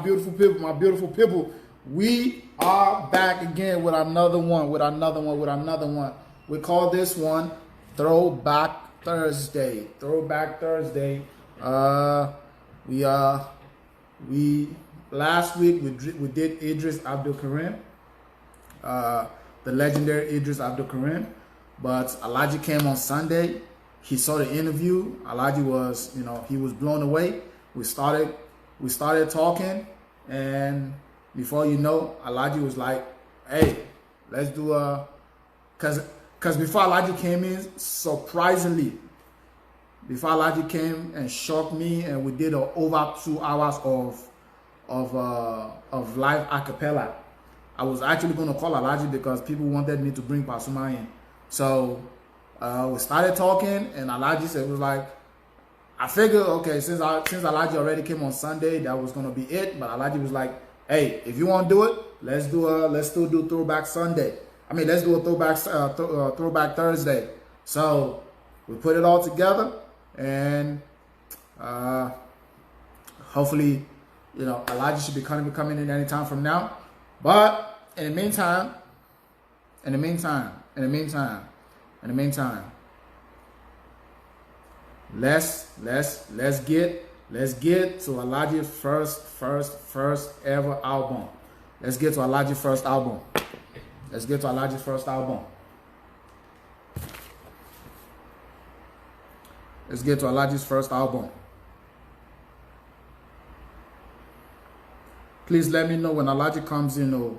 beautiful people. We are back again with another one. We call this one Throwback Thursday. We last week we did Idris Abdul Karim, the legendary Idris Abdul Karim. But Alhaji came on Sunday. He saw the interview. Alhaji was, he was blown away. We started talking, and before you know, Alhaji was like, "Hey, let's do cause before Alhaji came in, surprisingly, before Alhaji came and shocked me, and we did over 2 hours of live acapella. I was actually going to call Alhaji because people wanted me to bring Pasuma in. So we started talking, and Alhaji said, was like, I figured, okay, since Alhaji already came on Sunday, that was gonna be it. But Alhaji was like, hey, if you want to do it, let's still do Throwback Sunday. Let's do a Throwback Thursday. So we put it all together, and hopefully, Alhaji should be coming in anytime from now. But in the meantime, let's get to Alhaji's first ever album. Let's get to Alhaji's first album. Please let me know when Alhaji comes in.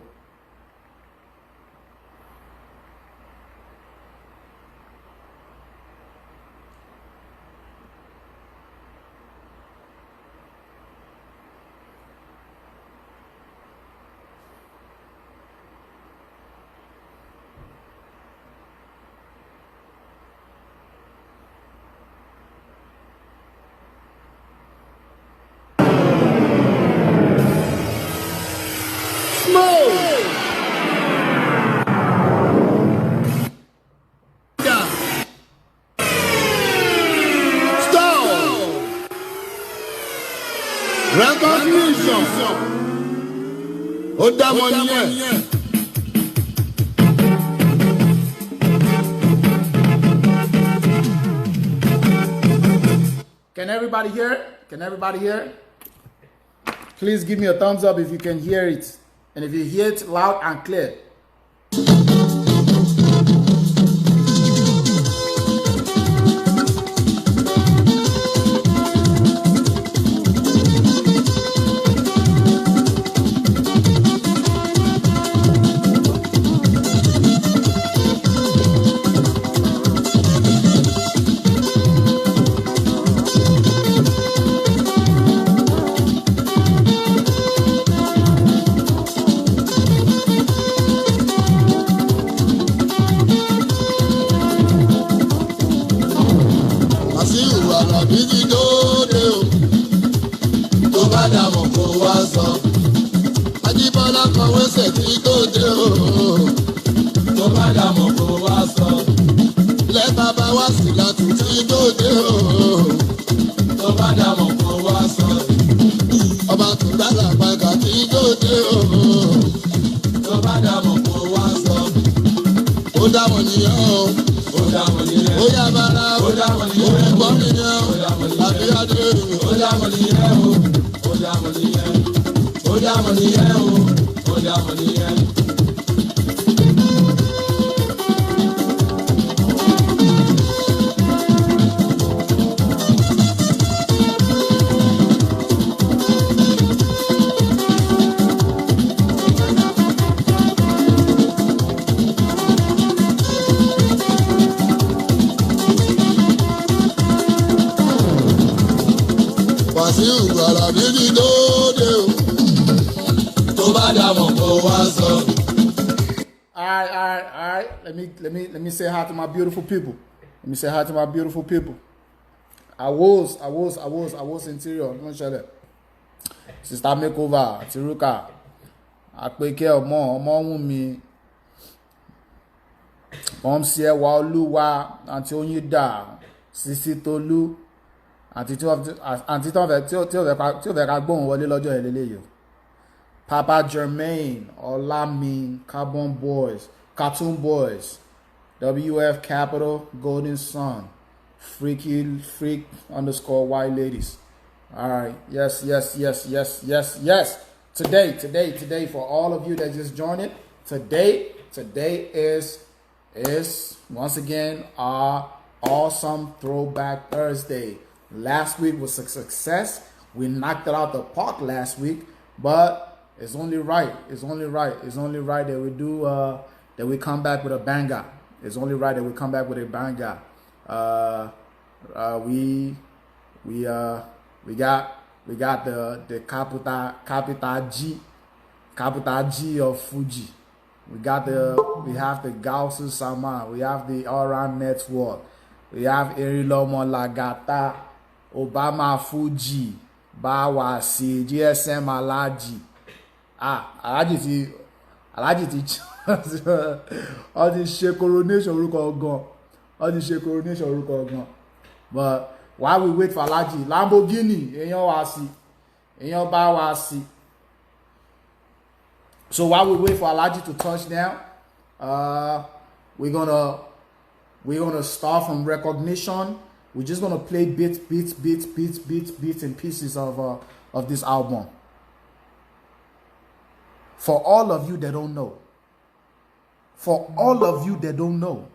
Can everybody hear it? Please give me a thumbs up if you can hear it. And if you hear it loud and clear. All right. Let me say hi to my beautiful people. I was interior. Let me show that. Sister Makeover, Tiruka, Apeke Omo Wunmi, Momsi Ewa Oluwa, Aunty Onyida, Sisi Tolu, àǹtí tí ó fẹ́ ká gbóhùn wọlé lọ́jọ́ ìlélẹ́ yìí. Papa Jermaine, Olamin, Carbon Boys, Cartoon Boys, WF Capital, Golden Sun, Freak underscore White Ladies. All right. Yes. Today, for all of you that just joined it, today is once again our awesome Throwback Thursday. Last week was a success. We knocked it out the park last week, but it's only right. It's only right that we do that we come back with a banger. It's only right that we come back with a banger. We got the capital G of Fuji. We have the Gausu Sama. We have the Aura Network. We have Erilomo Lagata, Obama Fuji, Bawasi, GSM Alaji. Alaji ti all this shit coronation orúkọ gan. But while we wait for Alaji, Lamborghini, èèyàn bá wa sí. So while we wait for Alaji to touch down, we're gonna start from recognition. We're just gonna play bits and pieces of this album. For all of you that don't know. For all of you that don't know.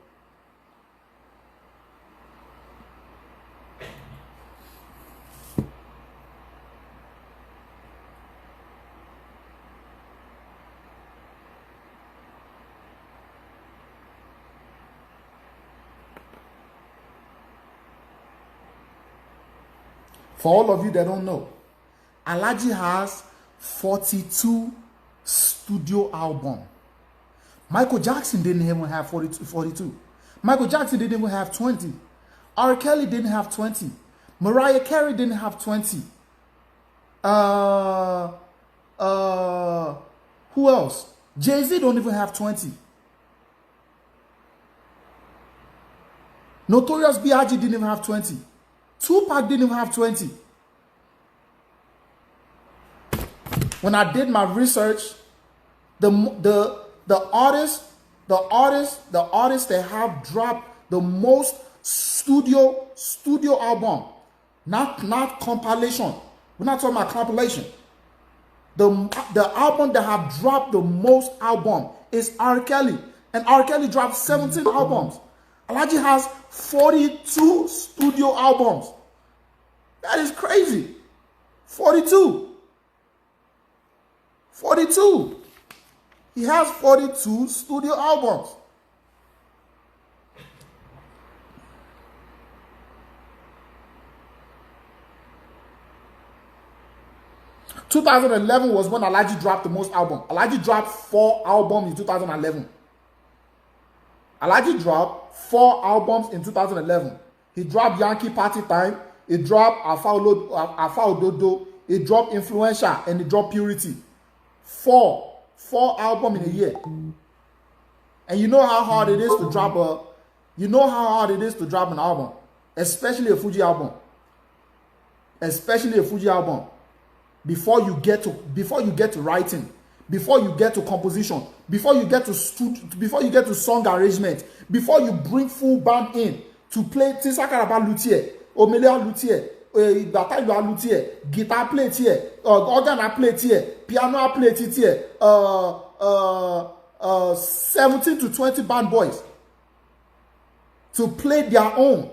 For all of you that don't know, Alaji has 42 studio albums. Michael Jackson didn't even have 42. Michael Jackson didn't even have 20. R. Kelly didn't have 20. Mariah Carey didn't have 20. Who else? Jay-Z don't even have 20. Notorious B.I.G. didn't even have 20. Tupac didn't even have 20. When I did my research, the artists that have dropped the most studio album, not compilation. We're not talking about compilation. The album that have dropped the most album is R. Kelly, and R. Kelly dropped 17 albums. Alaji has 42 studio albums. That is crazy. 42. He has 42 studio albums. In 2011 was when Alaji dropped the most album. Alaji dropped 4 albums in 2011. Alaji dropped 4 albums in 2011. He dropped Yankee Party Time. He dropped Alpha Ododo. He dropped Influencer, and he dropped Purity. 4 albums in a year. And you know how hard it is to drop an album, especially a Fuji album. Before you get to writing, before you get to composition, before you get to song arrangement, before you bring full band in to play Tisakaraba luthier, Omelia luthier, Bataille luthier, guitar play here, organ play here, piano play here, 17 to 20 band boys to play their own.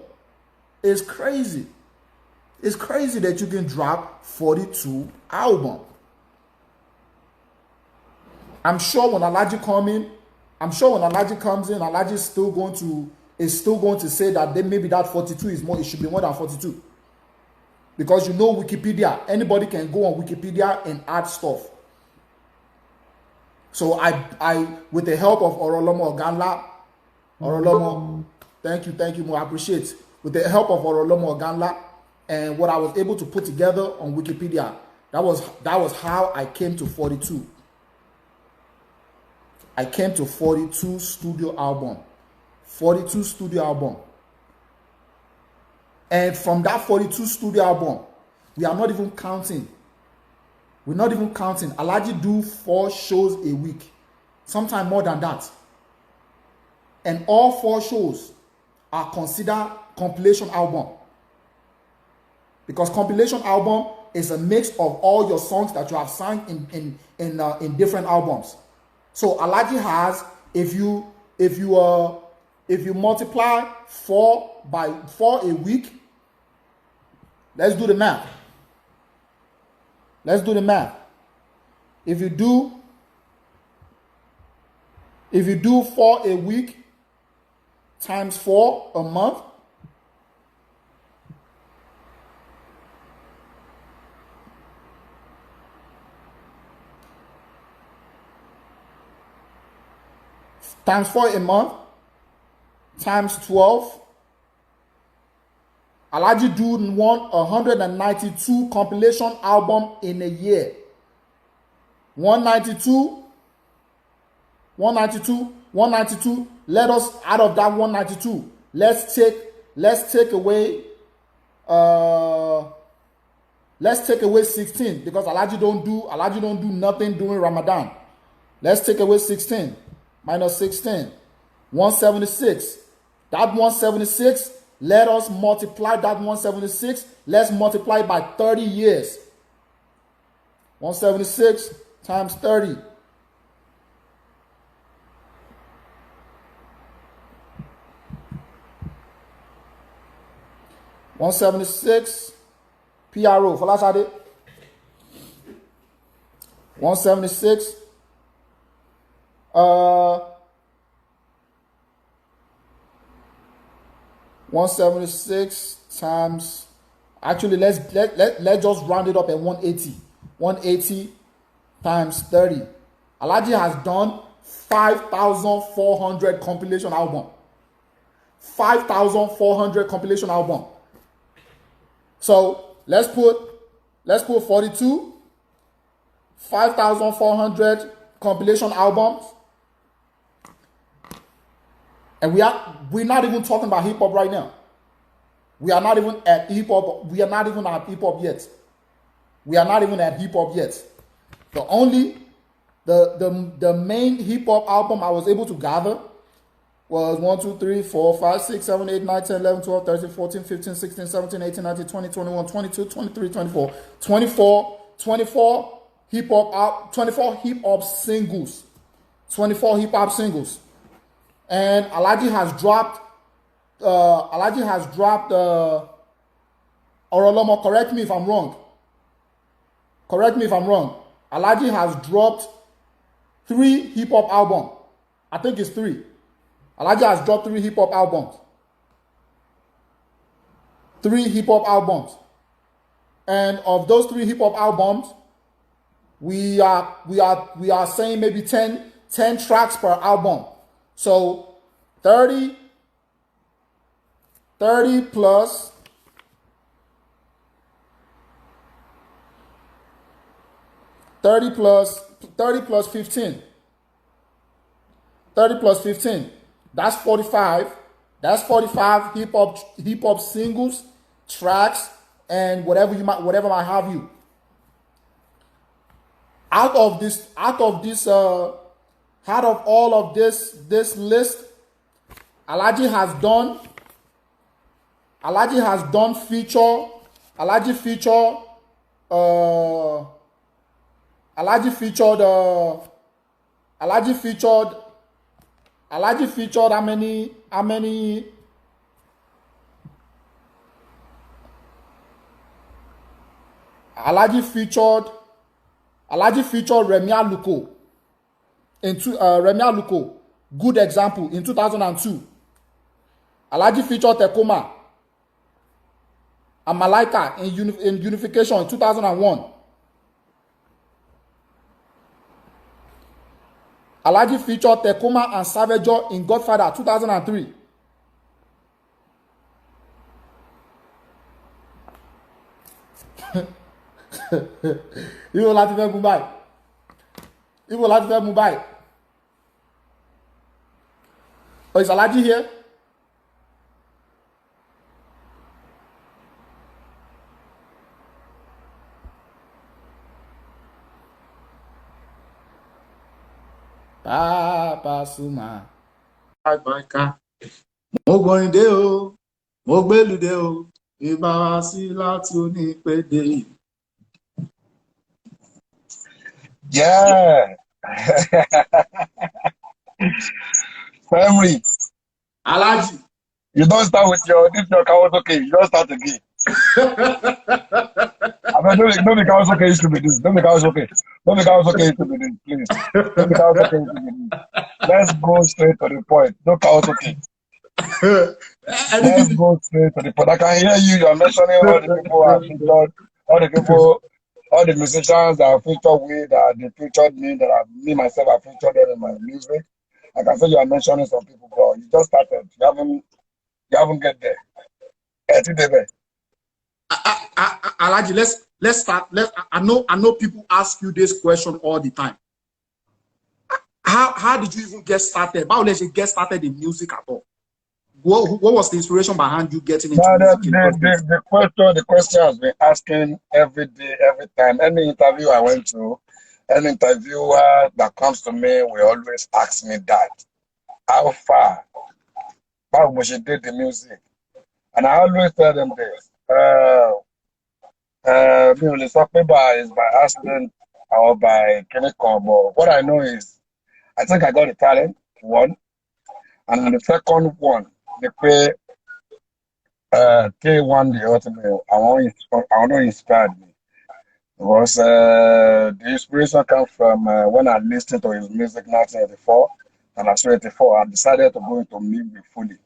It's crazy. It's crazy that you can drop 42 albums. I'm sure when Alaji comes in, Alaji is still going to say that maybe that 42 is more. It should be more than 42, because you know Wikipedia. Anybody can go on Wikipedia and add stuff. So I with the help of Orolomo Oganla, thank you, more appreciate. With the help of Orolomo Oganla and what I was able to put together on Wikipedia, that was how I came to 42. I came to 42 studio album. 42 studio album. And from that 42 studio album, we are not even counting We're not even counting. Alhaji do 4 shows a week, sometimes more than that. And all 4 shows are considered compilation album. Because compilation album is a mix of all your songs that you have sung in different albums. So Alhaji has, if you multiply 4 by 4 a week, let's do the math. Let's do the math. If you do 4 a week times 4 a month, times 4 a month, times 12, Alhaji do 192 compilation album in a year. 192. Let us, out of that 192, let's take away 16, because Alhaji don't do nothing during Ramadan. Let's take away 16 minus 16, 176. That 176, let us multiply that 176. Let's multiply by 30 years. 176 times 30. $176 PRO. Falasade. 176. 176 times, actually let's just round it up at 180. 180 times 30. Alhaji has done 5,400 compilation album. 5,400 compilation album. So let's put 42. 5,400 compilation albums. And we're not even talking about hip hop right now. We are not even at hip hop. We are not even at hip hop yet. We are not even at hip hop yet. The main hip hop album I was able to gather was 1, 2, 3, 4, 5, 6, 7, 8, 9, 10, 11, 12, 13, 14, 15, 16, 17, 18, 19, 20, 21, 22, 23, 24. 24 hip hop singles. 24 hip hop singles. And Alhaji has dropped Orolomo, correct me if I'm wrong. Alhaji has dropped 3 hip hop albums. I think it's 3. Alhaji has dropped 3 hip hop albums. 3 hip hop albums. And of those 3 hip hop albums, we are saying maybe 10 tracks per album. So 30 plus 15. 30 plus 15. That's 45. That's 45 hip hop singles, tracks, and whatever might have you. Out of all of this list, Alhaji has done feature. Alhaji featured how many Alhaji featured Remi Aluko Remi Aluko, good example, in 2002. Alhaji featured Tekoma and Malaika in Unification in 2001. Alhaji featured Tekoma and Savageor in Godfather 2003. You will have to go Mumbai. Oh, is Alhaji here? Papa Suma. Mo gbọ́rin dé o, mo gbélu dé o, ìbá wa sí láti onípèdè. Yeah. Family. Alaji. You don't start with your karaoke. You don't start again. I mean, don't make karaoke used to be this. Don't make karaoke. Don't make karaoke used to be this, please. Don't make karaoke used to be this. Let's go straight to the point. No karaoke. Let's go straight to the point. I can hear you. You're mentioning all the people I've featured, all the musicians that I've featured with, that they featured me, me myself have featured them in my music. I can say you are mentioning some people, but you just started. You haven't get there. Alaji, let's start. I know people ask you this question all the time. How did you even get started? How did you get started in music at all? What was the inspiration behind you getting into music? The question has been asking every day, every time. Any interview I went to, any interviewer that comes to me will always ask me that. How far? How much you did the music? And I always tell them this. Is by accident or by chemical, but what I know is I think I got the talent, one. And on the second one, they play K1 the ultimate. I want to inspire me. Because the inspiration comes from when I listened to his music in 1984 and I saw 84, I decided to go into music fully.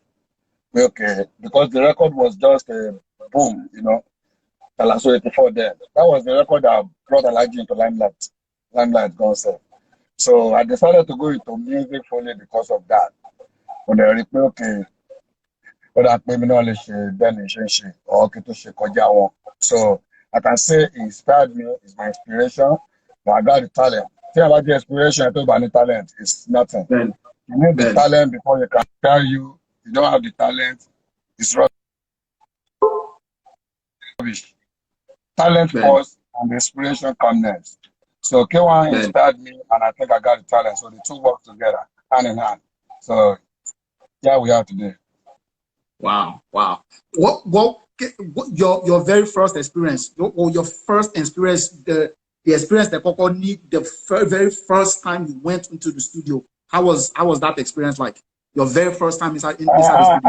Okay, because the record was just a boom, and I saw 84 then. That was the record that brought Alaji into limelight concept. So I decided to go into music fully because of that. When I replay, okay, what I pay me knowledge, then or okay to share. So I can say it inspired me, it's my inspiration, but I got the talent. Think about the inspiration, I talk about the talent, it's nothing. You need the talent before you can tell you don't have the talent, it's rubbish. Talent first and the inspiration come next. So K1 inspired me and I think I got the talent. So the two work together, hand in hand. So yeah, we are today. Wow. What your very first experience, or your first experience, the experience that Coco need the very first time you went into the studio? How was that experience like? Your very first time inside the studio?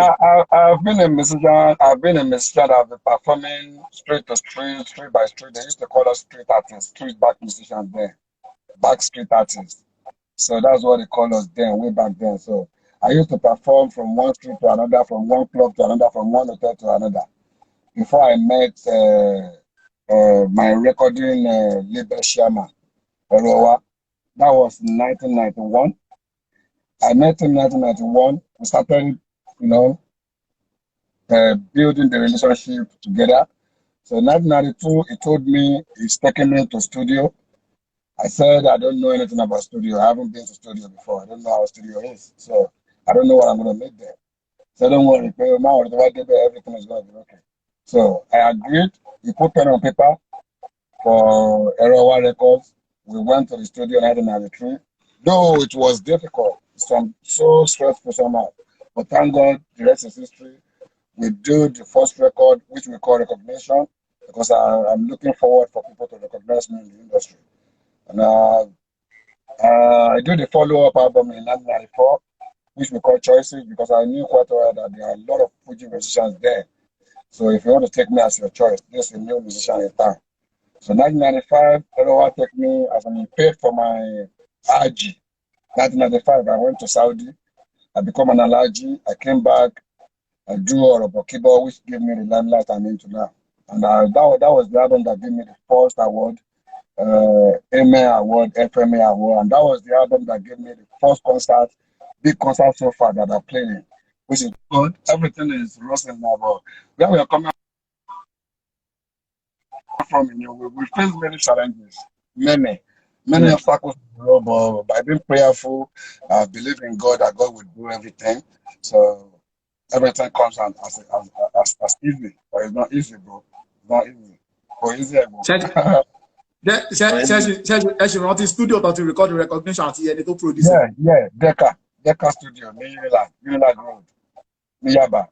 I've been a musician. I've been performing street to street, street by street. They used to call us street artists, street back musicians then, back street artists. So that's what they call us then, way back then. So I used to perform from one street to another, from one club to another, from one hotel to another. Before I met my recording label Shama, Erowa, that was in 1991. I met him in 1991. We started, building the relationship together. So in 1992, he told me he's taking me to studio. I said, I don't know anything about studio. I haven't been to studio before. I don't know how studio is. So I don't know what I'm going to make there. So don't worry. Everything is going to be okay. So I agreed. He put pen on paper for Erowa Records. We went to the studio in 1993. Though it was difficult. It's so stressful somehow. But thank God, the rest is history. We do the first record, which we call Recognition, because I'm looking forward for people to recognize me in the industry. And I do the follow-up album in 1994, which we call Choices, because I knew quite well that there are a lot of Fuji musicians there. So if you want to take me as your choice, this is a new musician in town. So 1995, Erowa took me as an paid for my RG. 1995, I went to Saudi. I became an Alaji. I came back. I drew Orobokibo, which gave me the limelight I'm into now. And that was the album that gave me the first award, AMA award, FMA award. And that was the album that gave me the first concert, big concert so far that I played in, which is good. Everything is rustling now, but where we are coming from, we face many challenges, many obstacles, but by being prayerful, I believe in God that God will do everything. So everything comes out as easy, but it's not easy, bro. It's not easy. Or easier, bro. Ṣe rántí studio tó ti record the recognition àti ẹni tó produce. Yeah, Decca studio ní Unilag Road ní Yaba.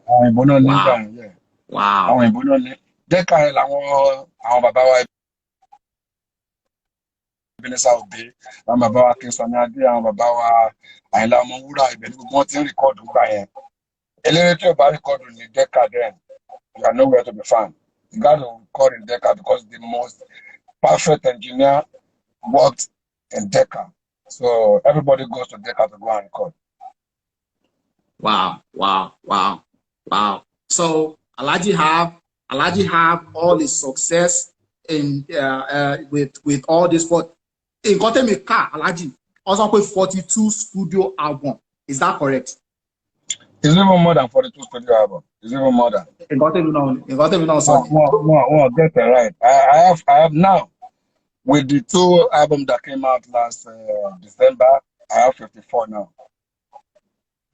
Àwọn ìbò náà nígbà yẹn. Àwọn ìbò náà ní. Decca yẹn làwọn bàbá wa Ebenezer Obey, àwọn bàbá wa King Sunny Adé, àwọn bàbá wa Àyìnlá Ọmọwúrà, ibẹ̀ ní gbogbo wọn ti ń rìkọ́ọ̀dù gbà yẹn. Eléré tí ò bá rìkọ́ọ̀dù ní Decca then, you are nowhere to be found. You got to record in Decca because the most perfect engineer worked in Decca. So everybody goes to Decca to go and record. Wow. So Alhaji have all his success in with all this, but in Kotemika, Alhaji also put 42 studio album. Is that correct? It's even more than 42 studio album. It's even more than. In Kotemika, sorry. Well, get it right. I have now, with the 2 albums that came out last December, I have 54 now.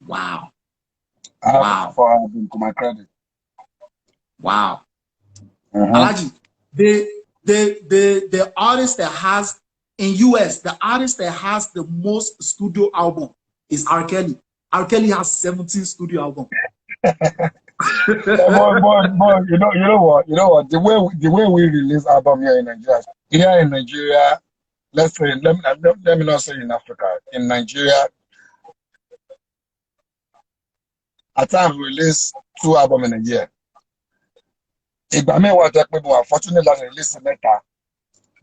Wow. I have 54 albums to my credit. Wow. Alhaji, the artist that has in US, the artist that has the most studio album is R. Kelly. R. Kelly has 17 studio albums. Boy, you know what? The way we release album here in Nigeria, let's say, let me not say in Africa, in Nigeria, at times we release 2 albums in a year. Ìgbà mẹ́wàá jẹ́ pé mo unfortunately last release mẹ́ta.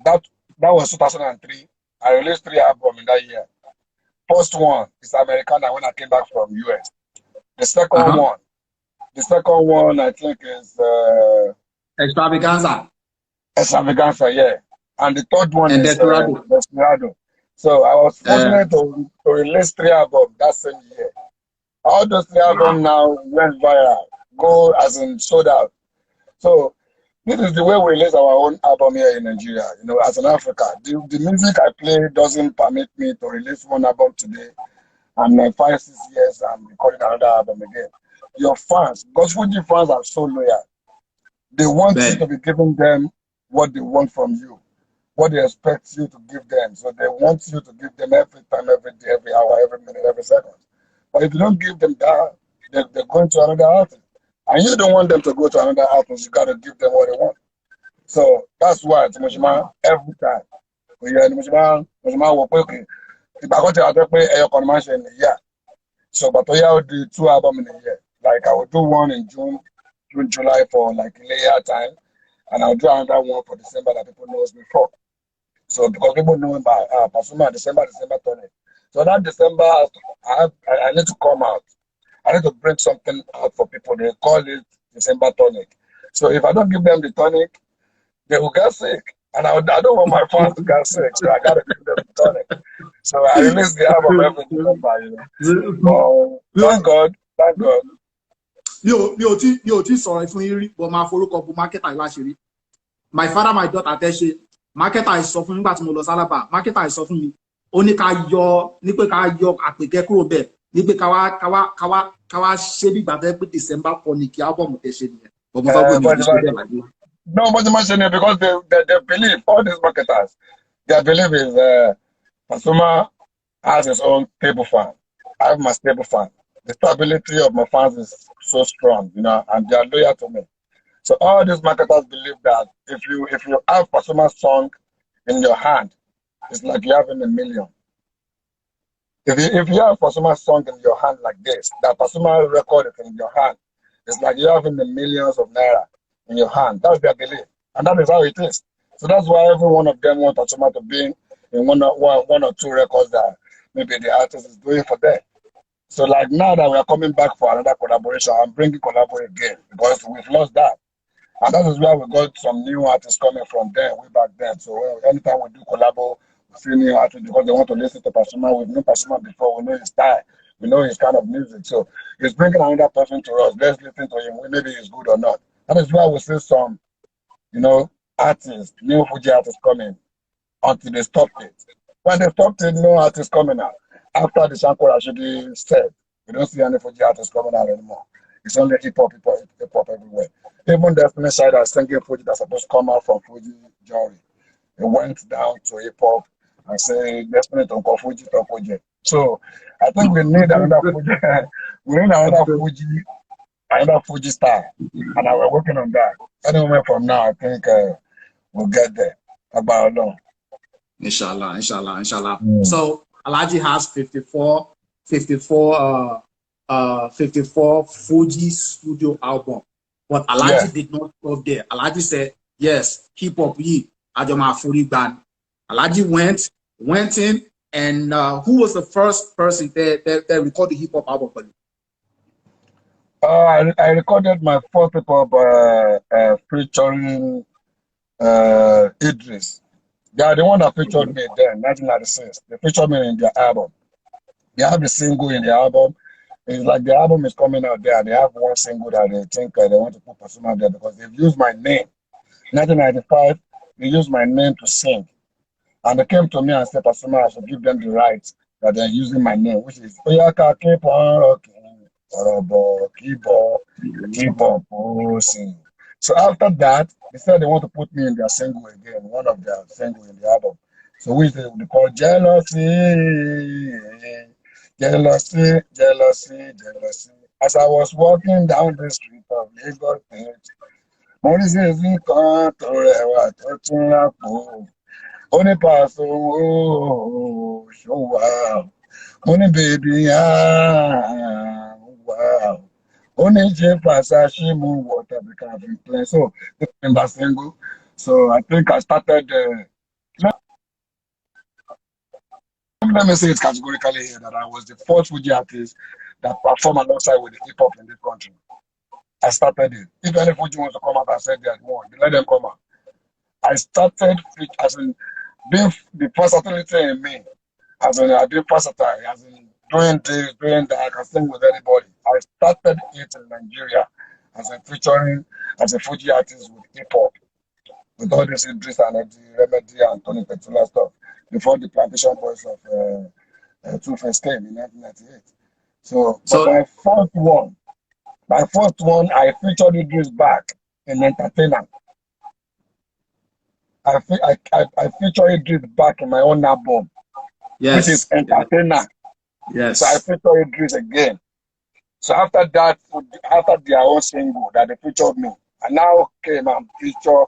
That was 2003. I released 3 albums in that year. First one is Americana when I came back from US. The second one I think is Extravaganza. Extravaganza, yeah. And the third one is Desperado. So I was fortunate to release 3 albums that same year. All those 3 albums now went viral, go as in sold out. So this is the way we release our own album here in Nigeria, as an Africa. The music I play doesn't permit me to release one album today, and 5-6 years I'm recording another album again. Your fans, because Fuji fans are so loyal. They want you to be giving them what they want from you, what they expect you to give them. So they want you to give them every time, every day, every hour, every minute, every second. But if you don't give them that, they're going to another artist. And you don't want them to go to another artist, you got to give them what they want. So that's why Timoshima, every time, Timoshima will pay. If I go to a air convention in a year, so but I will do 2 albums in a year. Like I will do one in June, July for like layer time, and I'll do another one for December that people knows before. So because people know by Pasuma December 20. So that December, I need to come out. I need to bring something out for people. They call it December tonic. So if I don't give them the tonic, they will get sick. And I don't want my fans to get sick, so I gotta give them the tonic. So I release the album every December, Thank God. Mi ò tí sọ̀rọ̀ fún yín rí, but máa forúkọ bu marketer láṣìírí. My father, my daughter tẹ́ marketer sọ fún mi nígbà tí mo lọ sálábà. Marketer sọ fún mi, ó ní ká yọ àpèkẹ́ kúrò bẹ́ẹ̀. Ní pé káwá ṣe bí ìgbà pé December tonic album tẹ́ ṣe nìyẹn. No, but because they believe, all these marketers, their belief is Pasuma has his own stable fan. I have my stable fan. The stability of my fans is so strong, and they are loyal to me. So all these marketers believe that if you have Pasuma's song in your hand, it's like you having $1 million. If you have Pasuma's song in your hand like this, that Pasuma record is in your hand, it's like you're having the millions of naira in your hand. That's their belief, and that is how it is. So that's why every one of them want Pasuma to be in one or two records that maybe the artist is doing for them. So like now that we are coming back for another collaboration, I'm bringing collaborate again because we've lost that. And that is where we got some new artists coming from there, way back then. So anytime we do collabo, we see new artists because they want to listen to Pasuma. We've known Pasuma before, we know his style, we know his kind of music. So he's bringing another person to us. Let's listen to him, maybe he's good or not. That is why we see some, artists, new Fuji artists coming until they stop it. When they stopped it, no artists coming out. After the Shanko Rashidi said, we don't see any Fuji artists coming out anymore. It's only hip-hop everywhere. Even the ethnic side are singing Fuji that's supposed to come out from Fuji Jewelry. he went down to hip hop and said, definitely on Fuji to Fuji. So I think we need another Fuji. We need another Fuji star, and I we're working on that. Any moment from now, I think we'll get there. About long. Inshallah, inshallah, inshallah. Mm. So Alhaji has 54 Fuji studio album. But Alhaji Yeah. did not stop there. Alhaji said, yes, hip hop ye Ajama Furi band. Alhaji went in, and who was the first person that recorded hip hop album for you? I recorded my first hip hop featuring Idris. They are the one that featured me then, 1996. They featured me in their album. They have the single in the album. It's like the album is coming out there. They have one single that they think they want to put Pasuma there because they've used my name. 1995, they used my name to sing. And they came to me and said, Pasuma, I should give them the rights that they're using my name, which is Oyaka, keep on rocking, keep on posing. So after that, they said they want to put me in their single again, one of their single in the album. So which they call Jealousy, Jealousy, Jealousy, Jealousy. As I was walking down the street of Lagos, Morisi kan tó rẹwà tó tún rápò. Ó ní Paso ṣòwò. Ó ní baby wow. Only J Versace move water because we play. So the single. So I think I started let me say it categorically here that I was the first Fuji artist that performed alongside with the hip hop in this country. I started it. If any Fuji wants to come out and say they had won, let them come out. I started as in being the versatility in me, as in I being versatile, as in doing this, doing that, I can sing with anybody. I started it in Nigeria as a featuring as a Fuji artist with hip hop, with all this Idris and Remedy and Tony Petula stuff before the Plantation Boys of Two-Face came in 1998. So my first one, I featured Idris back in Entertainer. I featured Idris back in my own album, Yes. which is Entertainer. Yes. So I featured Idris again. So after that, after their own single that they featured me, I now came and featured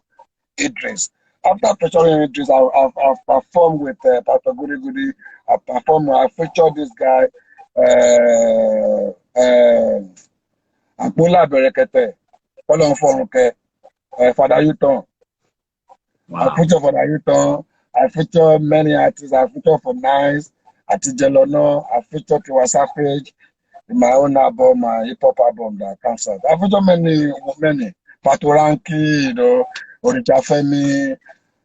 Idris. After featuring Idris, I've performed with Pastor Goody Goody. I featured this guy, Akbola Berekete, Olon Foruke, Father Yuton. Wow. I featured Father Yuton. I featured many artists. I featured for Nice, Atijelono. I featured Tiwa Savage in my own album, my hip hop album that comes out. I featured many. Patoranki, you know, Oricha Femi. A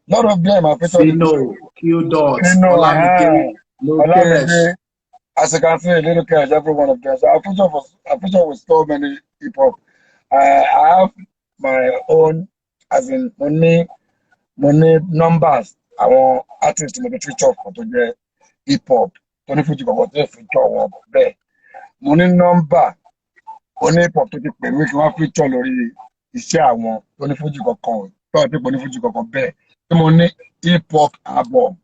lot of them I featured. Fino, Q Dots, Olamide, Olamide, as you can see, Little Cash, every one of them. So I feature with so many hip hop. I have my own, as in money numbers. I want artists to be feature for today hip hop. Tony Fuji got to feature one there. Money number, only hip hop to keep me. We can feature lórí iṣẹ́ àwọn Tony Fuji kankan, tó àti Tony Fuji kankan bẹ́ẹ̀. Tí mo ní hip hop album.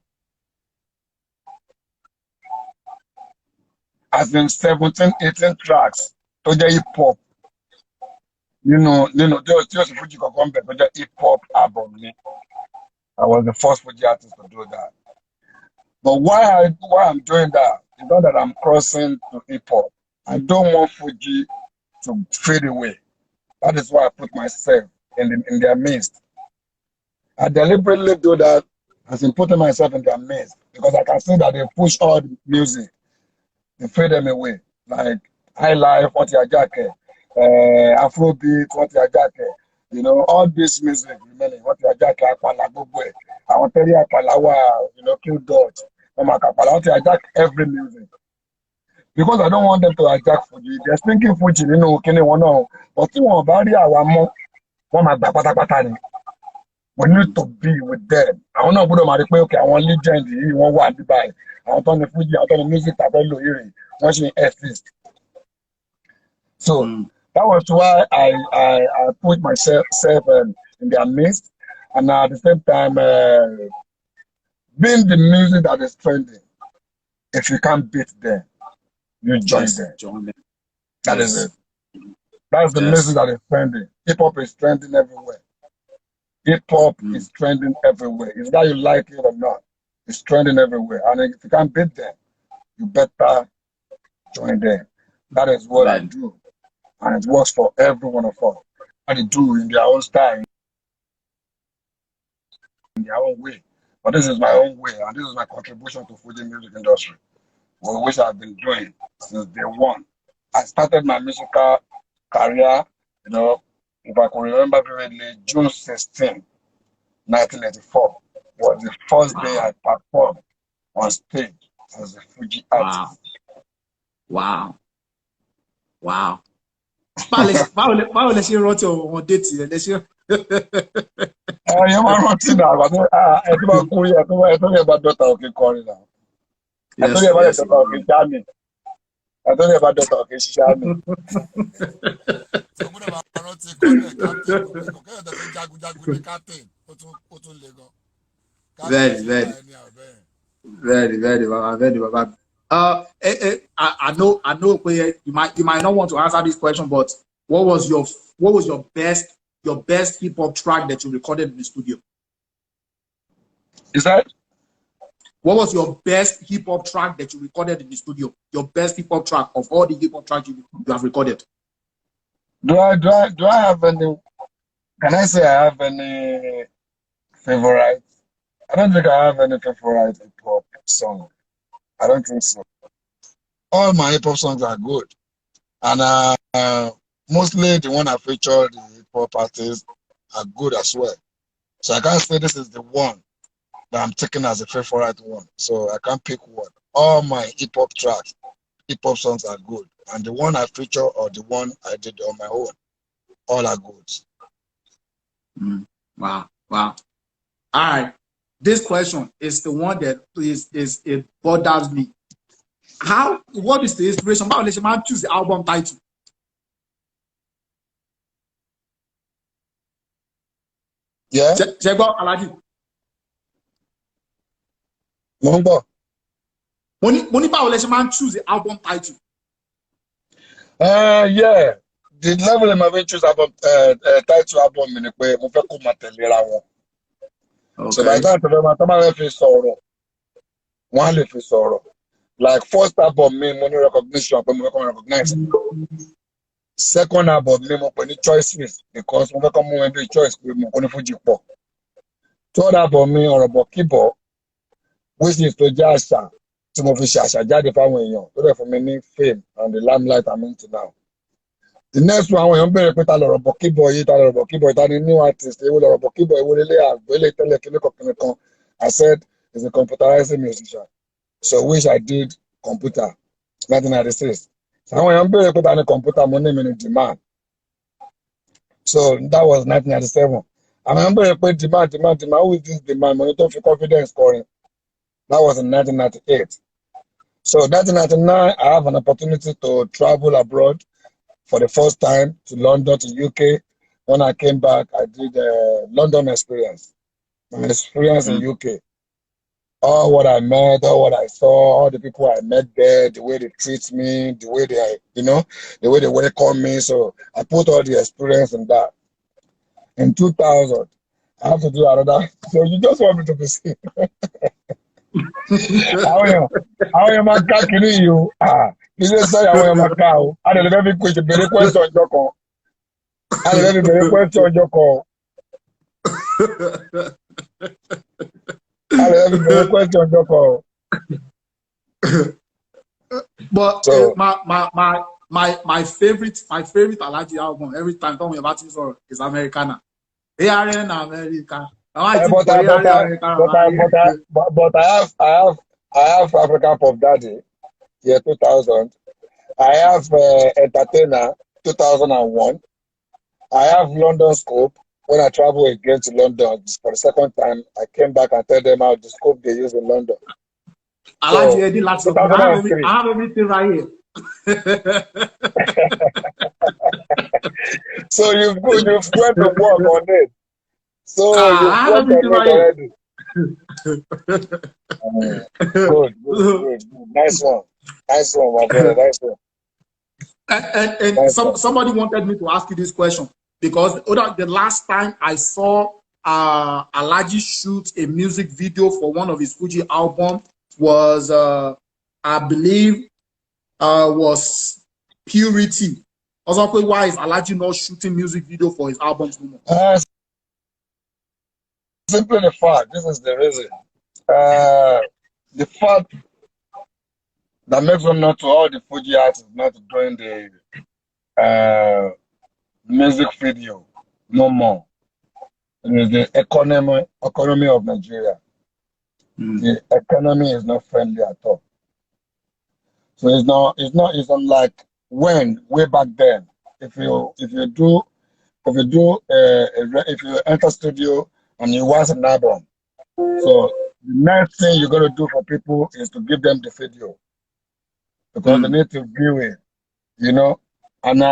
As in 17, 18 tracks tó jẹ́ hip hop. Tí ó sì Fuji kankan bẹ́ẹ̀ tó jẹ́ hip hop album ni. I was the first Fuji artist to do that. But why I'm doing that is not that I'm crossing to hip hop. I don't want Fuji to fade away. That is why I put myself in their midst. I deliberately do that as in putting myself in their midst because I can see that they push all the music, they fade them away. Like High Life, what your jacket, Afrobeat, what your jacket, all this music, what your jacket, I want to tell you, Q Dot, I want to hijack every music. Because I don't want them to hijack Fuji. They're thinking Fuji, but tí wọ́n bá rí àwa mọ́, wọ́n máa gbà pátápátá ni. We need to be with them. Àwọn náà gbọ́dọ̀ máa rí pé okay, àwọn legend yìí wọ́n wà ní báyìí. Àwọn tó ní Fuji, àwọn tó ní music tàbí lò ìrìn, wọ́n ṣe exist. So that was why I put myself in their midst, and at the same time Being the music that is trending, if you can't beat them, you join them. Join them. That is it. That's the music that is trending. Hip hop is trending everywhere. Hip hop is trending everywhere. It's that you like it or not. It's trending everywhere. And if you can't beat them, you better join them. That is what I do. And it works for every one of us. And they do in their own style, in their own way. But this is my own way, and this is my contribution to Fuji music industry, which I've been doing since day one. I started my musical career, if I can remember vividly, June 16, 1984 was the first day I performed on stage as a Fuji artist. Wow. Báwo lẹ ṣe rántí ọ̀wọ́n déètì rẹ̀ lẹ́ṣẹ́? You máa rántí náà, ẹ tó bá kú rí ẹ tó yẹ bá dọ́ta òkè kọrin náà. Ẹ tó yẹ bá dọ́ta òkè jáàmì. Ẹ tó yẹ bá dọ́ta òkè ṣíṣáàmì. Very, Baba. I know. You might not want to answer this question, but what was your best hip hop track that you recorded in the studio? Is that? What was your best hip hop track that you recorded in the studio? Your best hip hop track of all the hip hop tracks you have recorded? Do I have any? Can I say I have any favorite? I don't think I have any favorite hip hop song. I don't think so. All my hip hop songs are good, and mostly the one I featured the hip hop artists are good as well. So I can't say this is the one that I'm taking as a favorite one. So I can't pick one. All my hip hop tracks, hip hop songs are good, and the one I feature or the one I did on my own, all are good. Wow. All right. This question is the one that it bothers me. What is the inspiration? How does man choose the album title? Yeah. Check out Alaji. Number. Money how does man choose the album title? Yeah. The level of my choose album title album in the way mo fẹ́ kó máa tẹ̀lé ra wọn. So by that time I fi sọ̀rọ̀. Wọ́n lè fi sọ̀rọ̀. Like first album me money recognition, but mo fẹ́ recognize. Second album me mo pè ní choices because mo fẹ́ kó mo do choice pé mo kò ní Fuji pọ̀. Third album me ọ̀rọ̀ bọ̀ kíbọ̀, which is tó jẹ́ àṣà tí mo fi ṣe àṣà jáde fáwọn èèyàn tó dẹ̀ fún mi ní fame and the limelight I'm into now. The next one, àwọn èèyàn bẹ̀rẹ̀ pé ta lọ̀rọ̀ bọ̀ kíbọ̀ yìí, ta lọ̀rọ̀ bọ̀ kíbọ̀ yìí, ta ni new artist, èwo lọ̀rọ̀ bọ̀ kíbọ̀, èwo lélẹ̀ àgbélé tẹ́lẹ̀ kíní kan. I said he's a computerized musician. So which I did computer, 1996. So àwọn èèyàn bẹ̀rẹ̀ pé ta ni computer, mo ní mi ní Demand. So that was 1997. Àwọn èèyàn bẹ̀rẹ̀ pé Demand, who is this Demand? Mo ní tó fi confidence kọrin. That was in 1998. So 1999, I have an opportunity to travel abroad for the first time to London, to UK. When I came back, I did a London experience. My experience in UK. All what I met, all what I saw, all the people I met there, the way they treat me, the way the way they welcome me. So I put all the experience in that. In 2000, I have to do another. So you just want me to be seen. How are you, my kini you? You just say how am I cow? I don't know if you could be request on your call. I don't know if you request on your call. I don't know if you request on your call. But so, my favorite Alaji album every time talking about this is Americana. They are in America. But I have African Pop Daddy, year 2000. I have Entertainer, 2001. I have London Scope. When I travel again to London for the second time, I came back and tell them how the scope they use in London. I have everything right here. So you've went to work on it. So you've worked on it already. Good. Nice one, my brother. Nice one. And Nice one. somebody wanted me to ask you this question because the last time I saw Alhaji shoot a music video for one of his Fuji album was I believe was Purity. I was like, why is Alhaji not shooting music video for his albums anymore? Simply the fact, this is the reason. The fact that makes them not to all the Fuji artists not doing the music video no more. It is the economy of Nigeria. The economy is not friendly at all. So it's unlike way back then. If you enter studio and you want an album, so the next thing you're gonna do for people is to give them the video because they need to view it, you know. And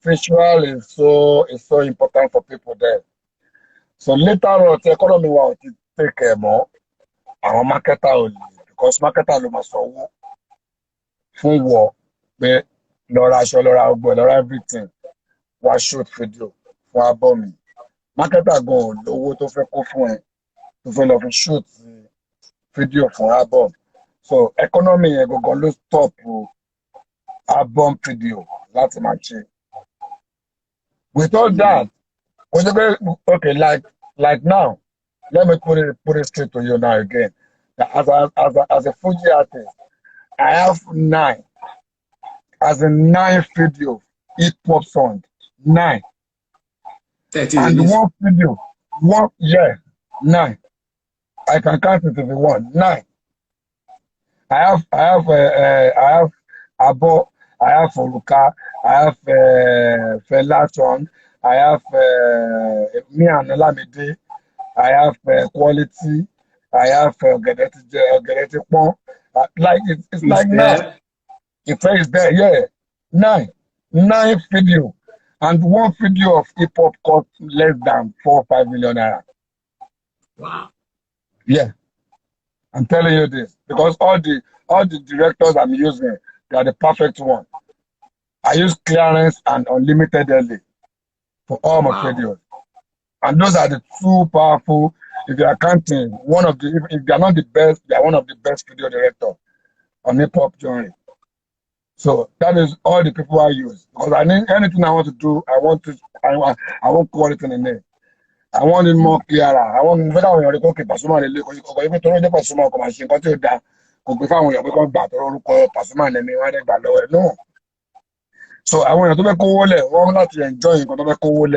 visual is so important for people there. So later on, the economy will take more. Our marketer only because marketer no must fún wọ pé lọ́ra aṣọ lọ́ra ọgbọ́n lọ́ra everything wá shoot video fún album mi marketer gan ò lówó tó fẹ́ kó fún ẹ tó fẹ́ lọ fi shoot video fún album so economy yẹn gangan ló stop album video láti máa ṣe. With all that okay like now let me put it straight to you now again as a Fuji artist I have 9 video hip hop song 9 and one video 9 I can count it if you want 9 I have Abo, I have Oluka, I have Fela Song, I have me and Olamide, I have Quality, I have Ogedeti Pon. Like it's like now. It says there, yeah. 9 video. And one video of hip hop cost less than 4 or 5 million naira. Wow. Yeah. I'm telling you this. Because all the directors I'm using, they are the perfect one. I use clearance and unlimited LA for all my videos. And those are the two powerful. If you are counting, if they are not the best, they are one of the best video directors on hip hop genre. So that is all the people I use. Because I need anything I want to do, I want quality in it. I want it more clearer. I want better when you're okay, Pasuma even to the Pasuma come and sing got you that could be found when you're back or Pasuma and then no. So I want you to be cool, I want not to enjoy it, but to be cool.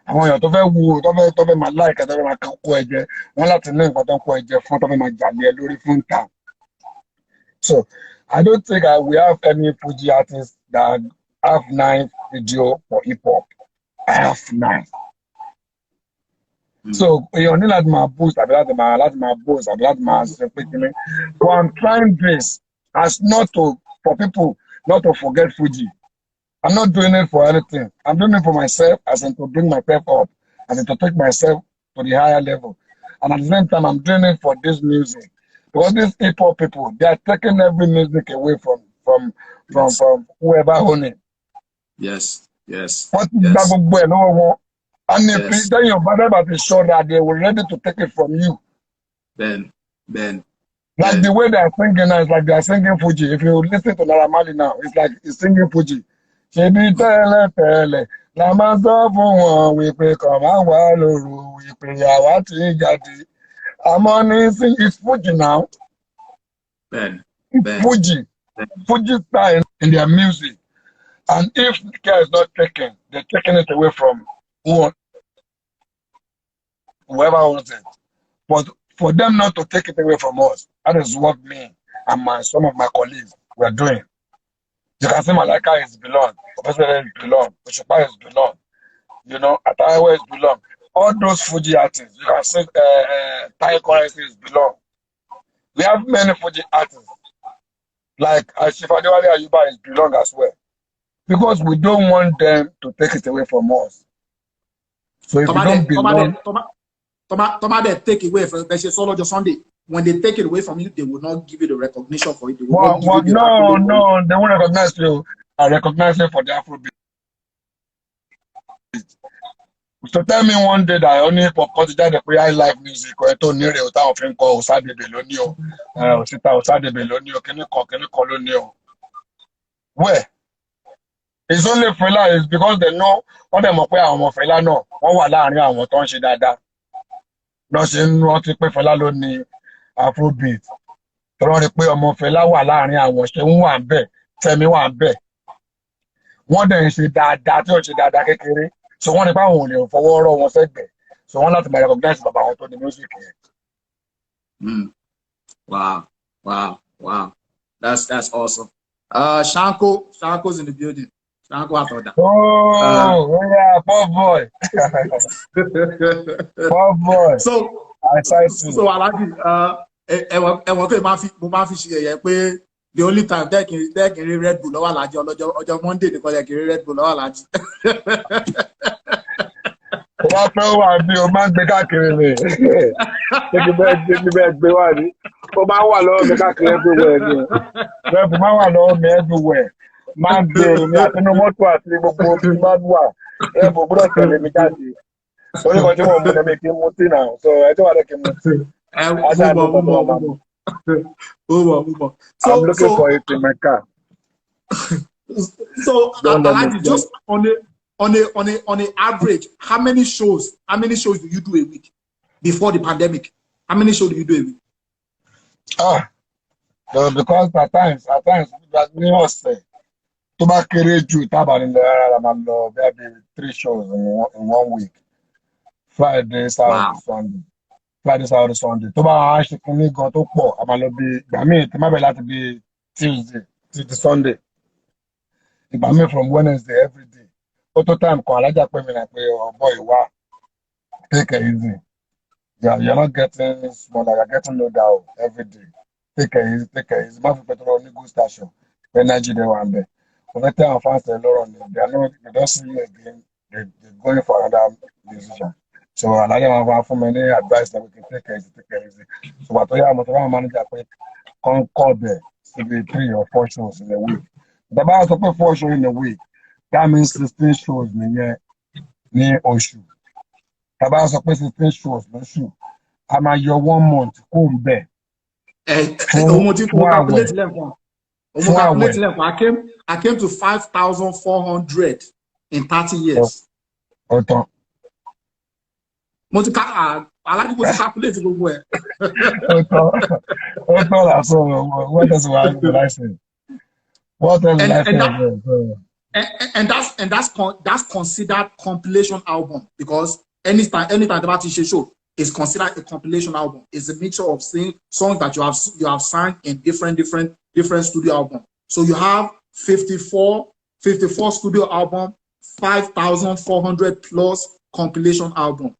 Àwọn èèyàn tó fẹ́ wo tó fẹ́ máa láìka tó fẹ́ máa kó ẹ̀jẹ̀ wọ́n láti ní nǹkan tó ń kó ẹ̀jẹ̀ fún tó fẹ́ máa jàlẹ̀ lórí fún ta. So I don't think we have any Fuji artists that have 9 video for hip hop. I have 9. So èèyàn ní láti máa boost àbí láti máa boost àbí láti máa ṣe pé kíní. But I'm trying this as for people not to forget Fuji. I'm not doing it for anything. I'm doing it for myself, as in to bring myself up, as in to take myself to the higher level. And at the same time, I'm doing it for this music. Because these hip hop people, they are taking every music away from whoever owns it. Yes. What is that? And if then your brother is sure that they were ready to take it from you. Ben. Like the way they are singing now, it's like they are singing Fuji. If you listen to Naira Marley now, it's like he's singing Fuji. Ṣebí tẹ́lẹ̀ la máa sọ fún wọn wípé kàn máa wà lóru wípé àwa ti jáde. Àmọ́ ní it's Fuji now. Ben. Fuji style in their music. And if the care is not taken, they're taking it away from whoever owns it. But for them not to take it away from us, that is what me and some of my colleagues were doing. You can see Malaika is belong, Professor is belong, Oshupa is belong, you know, Atawa is belong. All those Fuji artists, you can see Thai currency is belong. We have many Fuji artists, like Shifadewale Ayuba is belong as well. Because we don't want them to take it away from us. So if we don't belong... they take away from they say solo just Sunday. When they take it away from you, they will not give you the recognition for it. They will not give you the no, they won't recognize you. I recognize you for the Afrobeat. So tell me one day that I only consider the prayer live music or to near the town of call Osade Belonio, Osade Belonio, can you call where? It's only Fela is because they know what them up where Fela no. One were láàrin àwọn tó ń ṣe dáadáa. Lọ ṣe ń rántí pé Fela ló ní Afrobeat. Tọ́lọ́ rí pé ọmọ Fela wà láàrin àwọn ṣe ń wà ń bẹ̀, Fẹ́mi wà ń bẹ̀. Wọ́n dẹ̀ ń ṣe dáadáa tí ó ṣe dáadáa kékeré. So wọ́n ní pé àwọn ò lè fọwọ́ rọ́ wọn sẹ́gbẹ̀ẹ́. So wọ́n láti máa recognize bàbá wọn tó ní music yẹn. Wow. That's awesome. Shanko's in the building. Shanko after that. Oh, yeah, poor boy. Poor boy. So I like it. Ẹ̀wọ̀n pé mo máa fi ṣe ẹ̀yẹ pé the only time they can read Red Bull lọ́wọ́ Alhaji ọjọ́ Monday nìkan they can read Red Bull lọ́wọ́ Alhaji. Wọ́n fẹ́ wà bí o máa ń gbé káàkiri rẹ̀. Ṣé bẹ́ẹ̀ gbé wà ní? O máa ń wà lọ́wọ́ mi káàkiri everywhere ni. Red Bull máa ń wà lọ́wọ́ mi everywhere. Máa ń gbé ní àtinú mọ́tò àti gbogbo omi máa ń wà. Red Bull gbọ́dọ̀ tẹ̀lé mi jáde. Orí kan tí wọ́n mú mi kí n mú tí náà. So ẹ tí wà lẹ́ kí n mú tí. Move on. I'm looking for it in my car. So Alhaji, just on a average, how many shows do you do a week before the pandemic? How many shows do you do a week? So because at times, that me also to back ju taba in the maybe 3 shows in 1 week. Friday, Saturday, Sunday. Friday, Saturday, Sunday. To bá ṣe kini gan tó pọ̀, a máa lọ bí ìgbà míì tí má bẹ̀ láti bí Tuesday to Sunday. Ìgbà míì from Wednesday every day. Auto time kan alájà pè mí na pé boy wá, take it easy. Yeah, you're not getting smaller, you're getting lower every day. Take it easy. Má fi petrol ní good station. Energy dey wà ńbẹ̀. When I tell our fans they don't see you again, they're going for another musician. So I have for many advice that we can take it easy. So what I am manager can call there maybe 3 or 4 shows in a week. The about to put 4 shows in a week, that means 16 shows near Oshu. The about to put 16 shows no show. I'm at your 1 month home there. I came to 5,400 in 30 years. I like to calculate it. What else would I say? What else would I say? And that's considered compilation album because anytime the artist show is considered a compilation album. It's a mixture of songs that you have sang in different studio albums. So you have 54 studio album, 5,400 plus compilation album.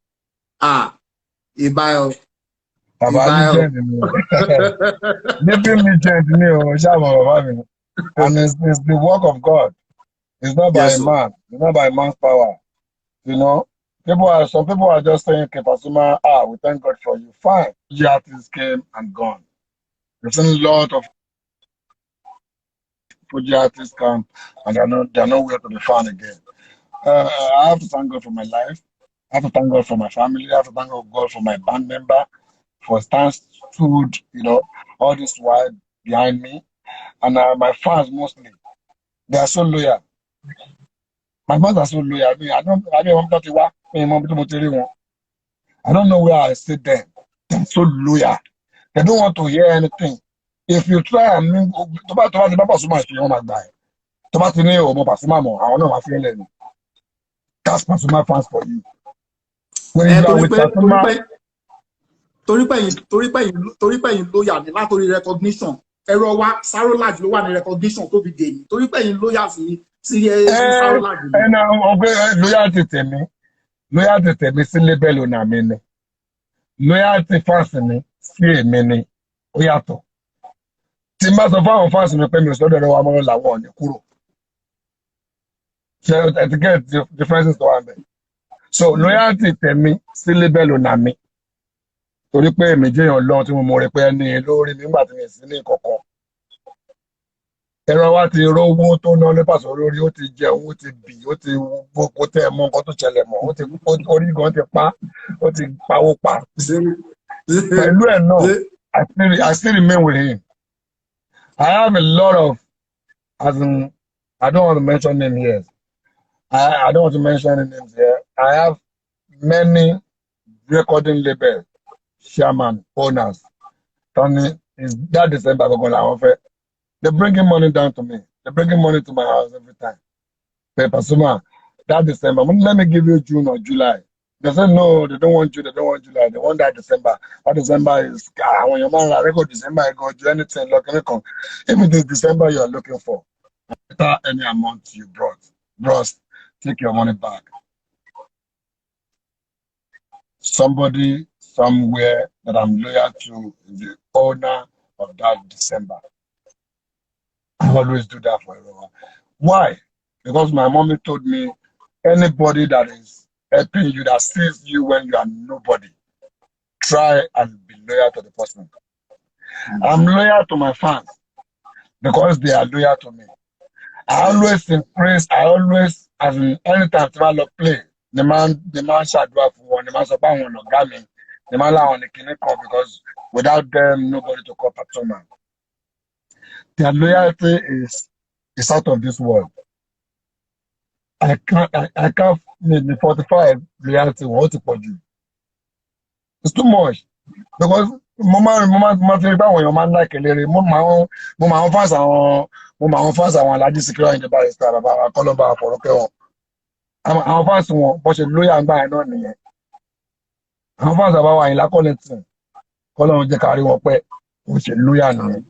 Ibayo. And it's the work of God. It's not by man. It's not by man's power. You know, some people are just saying, okay, Pasuma, we thank God for you. Fine. The artists came and gone. There's a lot of Fuji artists come and they're nowhere to be found again. I have to thank God for my life. I have to thank God for my family. I have to thank God for my band member, for stood, all this while behind me. And my fans mostly, they are so loyal. My fans are so loyal. I don't know where I sit them. They're so loyal. They don't want to hear anything. If you try and that's Pasuma fans for you. When you are with Pasuma, torí pé yín lóyà ní látòrí recognition ẹ̀rọ wa Sarolaji ló wà ní recognition tó fi dé yìí torí pé yín lóyà sí Sarolaji. Loyalty tèmi sí label ọ̀nà mi ni. Loyalty fans mi sí èmi ni ó yàtọ̀. Tí n bá sọ fún àwọn fans mi pé mi ò sọ́dọ̀ ẹ̀rọ wa mọ́ làwọn ò ní kúrò. Ṣé ẹ ti get differences tó wà bẹ́ẹ̀? So loyalty tèmi sí label ọ̀nà mi torí pé èmi jẹ́ èèyàn lọ́n tí mo mọ̀ rẹ pé ẹni lórí mi nígbà tí mi sí ní kankan. Ẹran wa ti rówó tó ná ní pàṣẹ olórí, ó ti jẹun, ó ti bì, ó ti gbogbo tẹ mọ nǹkan tó ṣẹlẹ̀ mọ́, ó ti orí gan ti pa, ó ti pawó pa. Pẹ̀lú ẹ̀ náà, I still remain with him. I have a lot of, as in, I don't want to mention names here. I don't want to mention any names here. I have many recording labels, chairman, owners. Tony, is that December they're bringing money down to me. They're bringing money to my house every time. Pasuma, that December, let me give you June or July. They said no, they don't want June, they don't want July, they want that December. That December is when your man record December, I go do anything, look, if it is December you are looking for, after any amount you brought, bros, take your money back. Somebody somewhere that I'm loyal to is the owner of that December. I always do that for everyone. Why? Because my mommy told me anybody that is helping you, that sees you when you are nobody, try and be loyal to the person. I'm loyal to my fans because they are loyal to me. I always impress, as in anytime I love play, the man shall do for one, the man so bang on Gami, the man on the Kineko, because without them, nobody to call Patoma. Their loyalty is out of this world. I can't need the 45 loyalty what to put you. It's too much. Because moment when your man like a lady, my fans are Alaji Secure in the barrister about Colomba for okay. Our fans want but a lawyer and buy no near. Our fans about in La Colleton. Colon de carry up which a lawyer.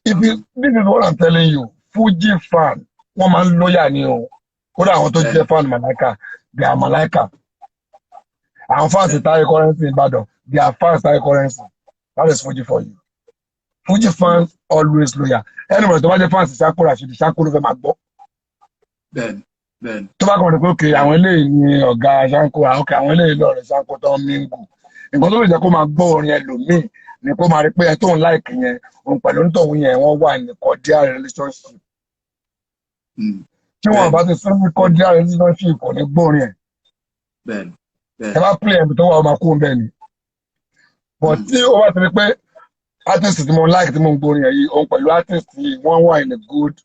If you, this is what I'm telling you, Fuji fan, woman lawyer new. Kódà àwọn tó jẹ́ fan Malaika, they are Malaika. Àwọn fans Taye Currency in Ibadan, they are fans Taye Currency. That is Fuji for you. Fuji fans always loyal. Anyway, tó bá jẹ́ fans Shanko Rashidi, Shanko ló fẹ́ máa gbọ́. Then. Tó bá kàn pé okay, àwọn eléyìí ni ọ̀gá Shanko, okay, àwọn eléyìí lọ́rẹ̀ Shanko tó ń mingu. Nǹkan tó lè jẹ́ kó máa gbọ́ orin ẹlòmíì ni kó máa rí pé ẹ tó ń like yẹn, òun pẹ̀lú nítorí yẹn wọ́n wà ní cordial relationship. Tí wọ́n bá ti sọ ní cordial relationship kò ní gbórin ẹ̀. Ẹ bá play ẹ̀bùn tó wà ọmọ kú bẹ́ẹ̀ ni. But tí ó bá ti rí pé artist tí mo like tí mo ń gbórin ẹ̀ yìí, òun pẹ̀lú artist yìí wọ́n wà in a good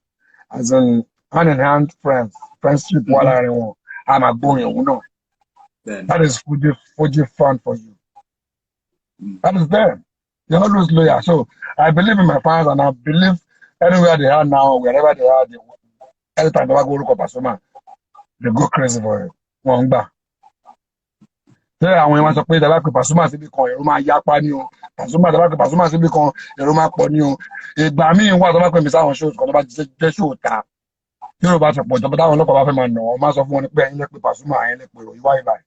as in hand in hand friendship wà láàrin wọn, a máa gbórin òun náà. That is Fuji fan for you. That is them. They're always loyal. So I believe in my fans and I believe anywhere they are now, wherever they are, anytime they go look up Pasuma, they go crazy for it. Wọ́n gbà. Ṣé àwọn èèyàn sọ pé ìdàgbà pé Pasuma síbi kan èrò máa yapa ní o. Ìdàgbà pé Pasuma síbi kan èrò máa pọ̀ ní o. Ìgbà míì wà tó bá pè mí sáwọn shows kan tó bá jẹ́ show ta. Yorùbá ti pọ̀ ìjọba táwọn ọlọ́pàá bá fẹ́ máa nà wọ́n máa sọ fún wọn ní pé ẹ̀yin lè pe Pasuma, ẹ̀yin lè pe ìròyìn wáyé báyìí.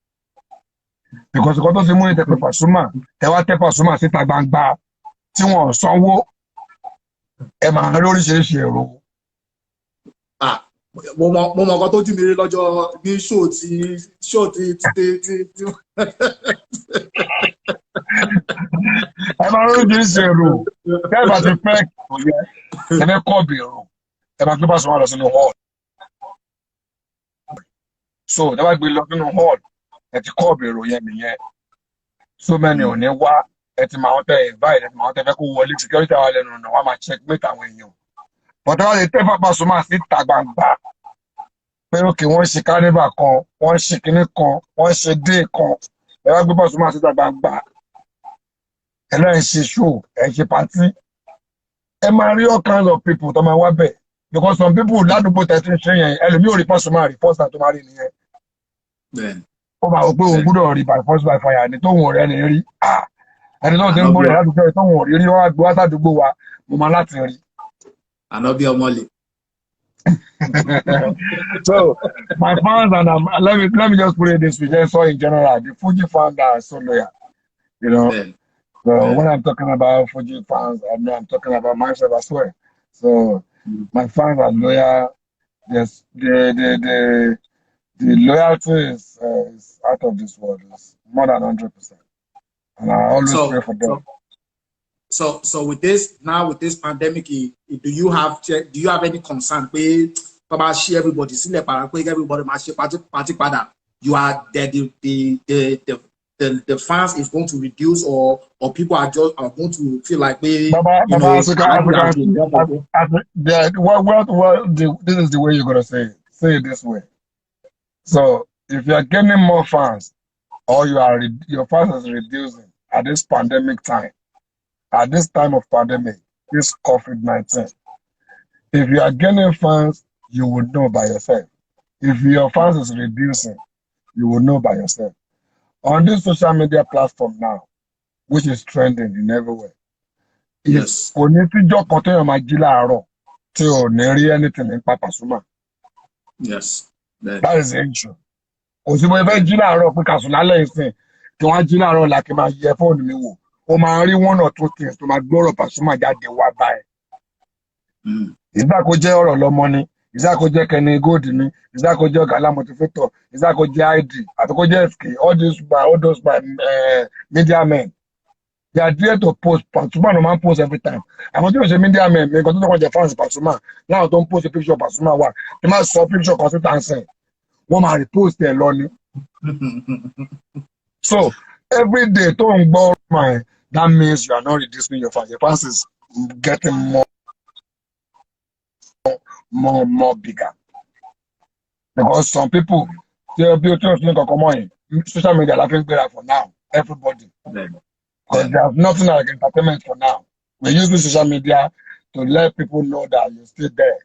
Because nǹkan tó ti mú ìtẹ̀pẹ̀ Pasuma, ẹ wá tẹ́ Pasuma síta gbangba tí wọ́n sanwó, ẹ máa rí oríṣiríṣi èrò. Mo mọ nǹkan tó jù mí rí lọ́jọ́ ní show tí. Ẹ máa rí oríṣiríṣi èrò. Tẹ́ ẹ bá ti fẹ́ kò yẹ, ẹ fẹ́ kọ́ ọ̀bì èrò, ẹ máa gbé Pasuma lọ sínú hall. So tẹ́ bá gbé lọ sínú hall, ẹ ti kọ́ ọ̀bì èrò yẹn nìyẹn. So many ò ní wá, ẹ ti máa ń tẹ invite, ẹ ti máa ń tẹ fẹ́ kó wọlé security àwọn ẹlẹ́nu ọ̀nà, wọ́n máa checkmate àwọn èèyàn. Bọ̀dọ̀ wá lè tẹ́ Pasuma síta gbangba pé òkè wọ́n ṣe carnival kan, wọ́n ṣe kinní kan, wọ́n ṣe day kan, ẹ wá gbé Pasuma síta gbangba. Ẹ náà ń ṣe show, ẹ ṣe party. Ẹ máa rí all kinds of people tó máa wá bẹ̀. Because some people ládùúgbò tẹ̀ tí ń ṣe yẹn, ẹlòmíì ò rí Pasuma rí first time tó máa rí nìyẹn. Ó máa wò pé òun gbúdọ̀ rí by force by fire ní tóun ọ̀rẹ́ ni rí. Ẹni tó ti ń gbóyè ládùúgbò tóun ò rí rí wọ́n á gbé wá sádùúgbò wa, mo máa láti rí. Ànábì ọmọlè. So my fans and let me just put it this way, so in general, the Fuji fans are so loyal, you know. So when I'm talking about Fuji fans, I know I'm talking about myself as well. So my fans are loyal. Yes, the loyalty is out of this world. It's more than 100%. And I always pray for them. So with this pandemic, do you have any concern? Everybody, everybody party pada. You are the fans is going to reduce, or people are going to feel like this is the way you're gonna say it. Say it this way. So if you are getting more fans, or your fans is reducing at this pandemic time, at this time of pandemic, this COVID-19, if you are getting fans, you would know by yourself. If your fans is reducing, you will know by yourself. On this social media platform now, which is trending in everywhere, yes, anything in Pasuma. Yes, that is the issue. Òsìmọ̀ ẹ̀fẹ́ jí láàárọ̀ pé kàṣùlálẹ̀ ìsìn kí wọ́n jí láàárọ̀ là kí máa yẹ fóònù mi wò. O máa rí one or two things tó máa gbọ́rọ̀ Pasuma jáde wá báyìí. Ìgbà kó jẹ́ ọ̀rọ̀ lọ́mọ ni, ìgbà kó jẹ́ Kenny Gold ni, ìgbà kó jẹ́ Ọ̀gálá Motivator, ìgbà kó jẹ́ ID, àti kó jẹ́ SK, all those by media men. They are there to post. Pasuma no man post every time. Àwọn tí o ṣe media men, mi nǹkan tó tọ́kọ̀ jẹ́ fans Pasuma, láwọn tó ń post a picture Pasuma wà, tí máa sọ picture consistency, wọ́n máa repost ẹ̀ lọ ni. So every day tó ń gbọ́ my, that means you are not reducing your fans. Your fans is getting more bigger. Because some people, they'll be social media laughing better for now. Everybody. Because there's nothing like entertainment for now. We use the social media to let people know that you're still there.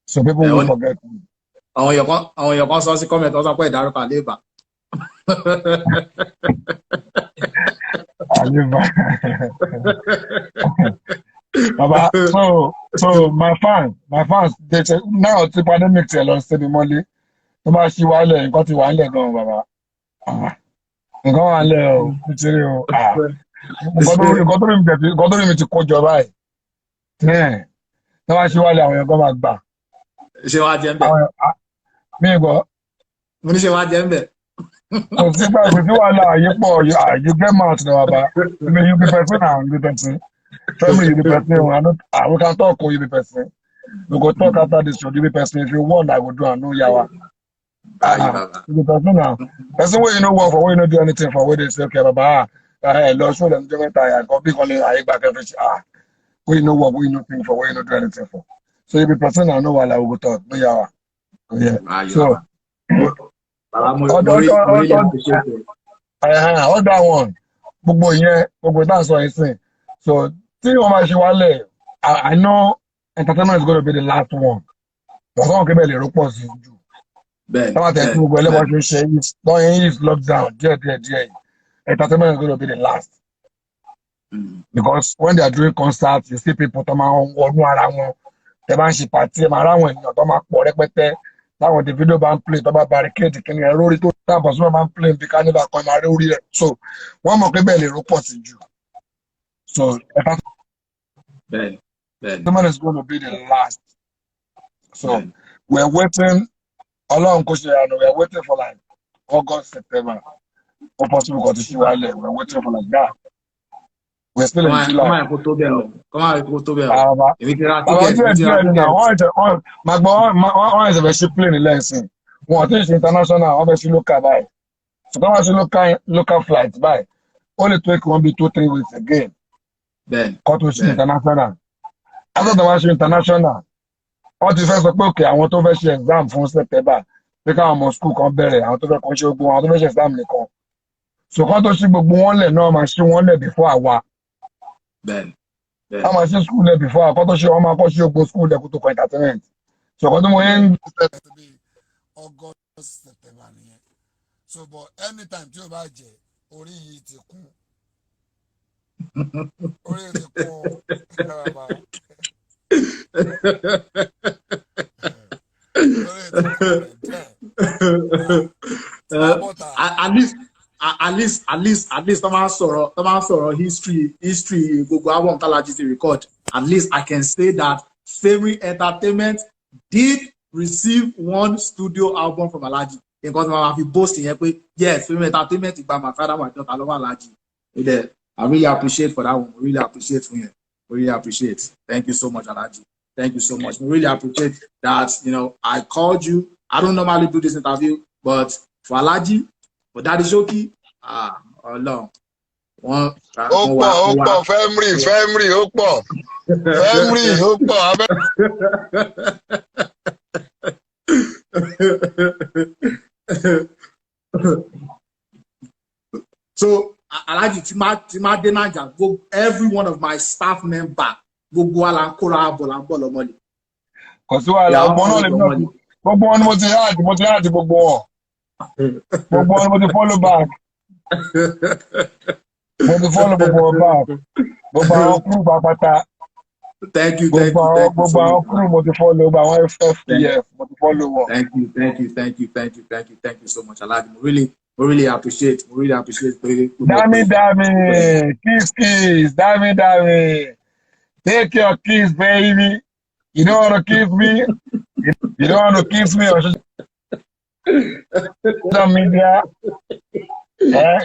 So people won't forget you. Àwọn èèyàn kan sọ sí comment ọsàn pé ìdárúkọ àléébà. Baba, so my fans, they say now the pandemic tell us to be money. Tó bá ṣí wálẹ̀ nǹkan ti wà nílẹ̀ gan baba. Nǹkan wà nílẹ̀ o, nítorí o. Nǹkan tó rí mi ti kó jọ báyìí. Tó bá ṣí wálẹ̀ àwọn èèyàn gan máa gbà. Ṣé wàá jẹ́ ń bẹ̀? Mi gbọ́. Mo ní ṣe wàá jẹ́ ń bẹ̀. Kò sí pé kò sí wàhálà àyípọ̀ you get mouth náà baba. I mean you be person and you be person. Family you be person. We can talk or you be person. We go talk after this show. You be person. If you want, I will do and no yawa. You be person now. Person where you know work for, where you know do anything for, where they say okay baba. Lord show them different time. Go big only I back everything. Where you know work, where you know thing for, where you know do anything for. So you be person and no while I will talk. No yawa. Yeah. So. Other one, gbogbo yẹn, gbogbo tá à ń sọ ẹ̀sìn. So tí wọ́n máa ṣe wálẹ̀, I know entertainment is going to be the last one. Bọ̀sán wọn kébẹ̀ lè rọ́pọ̀ sí jù. Táwọn àtẹ̀sí gbogbo ẹlẹ́wọ̀n ṣe ṣe lọ́yìn is lockdown díẹ̀. Entertainment is going to be the last. Because when they are doing concerts, you see people tó máa ń wọnú ara wọn. Tẹ bá ń ṣe pàtí ẹ̀ máa ráwọn ènìyàn tó máa pọ̀ rẹpẹtẹ. Táwọn the video bá ń play tó bá barricade kí ni ẹ lórí tó táwọn Pasuma máa ń play bí carnival kan máa rí orí ẹ̀. So wọ́n mọ̀ pé bẹ́ẹ̀ lè rọ́pọ̀ sí jù. So entertainment is going to be the last. So we're waiting. Ọlọ́run kò ṣe àná, we're waiting for like August, September. Or possible got to see we're waiting for like that. We're still in July. My boy, one is a very plane lesson. One is international, obviously local by. So come on, local flights by. Only take 2-3 weeks again. Then cut to international. After the watch international, all the first okay, I want to fetch exam from September. Because I'm on school come better. I want to fetch exam nìkan. So cut to see gbogbo wọn lẹ náà máa ṣe wọn lẹ before àwa. Then I máa ṣe school lẹ before àwa. Cut to ṣe wọn máa kọ́ ṣe gbogbo school lẹ kó tó kọ entertainment. So cut to mo yẹn August September nìyẹn. So but anytime tí o bá jẹ orí yìí ti kún. Orí ti kún karaba. At least Thomas Soro history gbogbo album Talaji to record. At least I can say that Femi Entertainment did receive one studio album from Alhaji. nǹkan tí wọ́n fi boast yẹn pé yes Freedom Entertainment gba my father my daughter lọ́wọ́ Alhaji. I really appreciate for that one. I really appreciate for you. Really appreciate. Thank you so much, Alhaji. Thank you so much. We really appreciate that. I called you. I don't normally do this interview, but for Alhaji, for Daddy Shoki, Ọlọ́run. Ó pọ̀, Femry, ó pọ̀. Femry, ó pọ̀. So, Alhaji, tí má dé Naija, every one of my staff member, gbogbo wa la ń kóra bọ̀ lọ́mọlẹ̀. Kò sí wàhálà, gbogbo wọn ni mo ti hard gbogbo wọn. Gbogbo wọn ni mo ti follow back. Mo ti follow gbogbo wọn back. Gbogbo àwọn crew pàpàtà. Thank you. Gbogbo àwọn crew mo ti follow, gbogbo àwọn FFPF mo ti follow wọn. Thank you so much, Alhaji. We really appreciate. Dami, kiss, Dami. Take your kiss, baby. You don't want to kiss me? You don't want to kiss me on social media?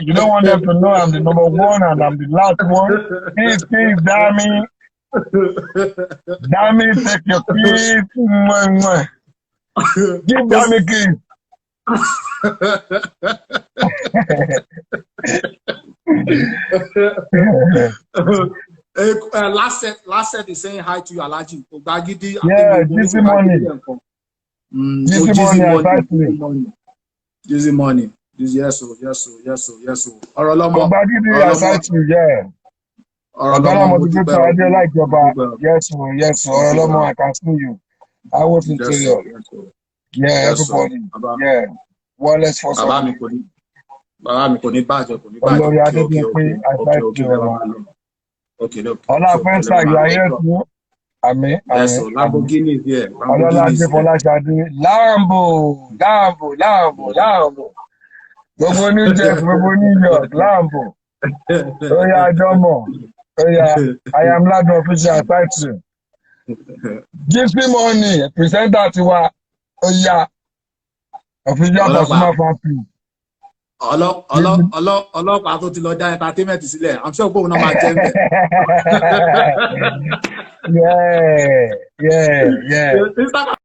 You don't want them to know I'm the number one and I'm the last one? Kiss, Dami. Dami, take your kiss. Give Dami kiss. Last set is saying hi to you, Alhaji. Yeah, Dizzy Money. Dizzy Money. Yes. Ogagidi Asatu, yeah. Ogala Motivator Adela Ìjọba. Yes. Orolomo, I can see you. I was in Taylor. Yeah, everybody. Yeah. Wallace for some. Bàbá mi kò ní bàjẹ́. Olórí Adébíyẹ̀pé Asatu. Okay. Ọlá Fẹ́ńsà, you are here too. Àmín. Yes, Lamborghini is here. Ọlọ́ládé Fọláṣadé. Lambo. Gbogbo New Jersey, gbogbo New York, Lambo. Oya Ajomo. Oya, I am Ladon official title. Give me money. Presenter tiwa. Oya. Official Pasuma fan page. Ọlọ́pàá tó ti lọ dá entertainment sílẹ̀. I'm sure gbóhùn náà máa jẹ́ mẹ́. Yeah.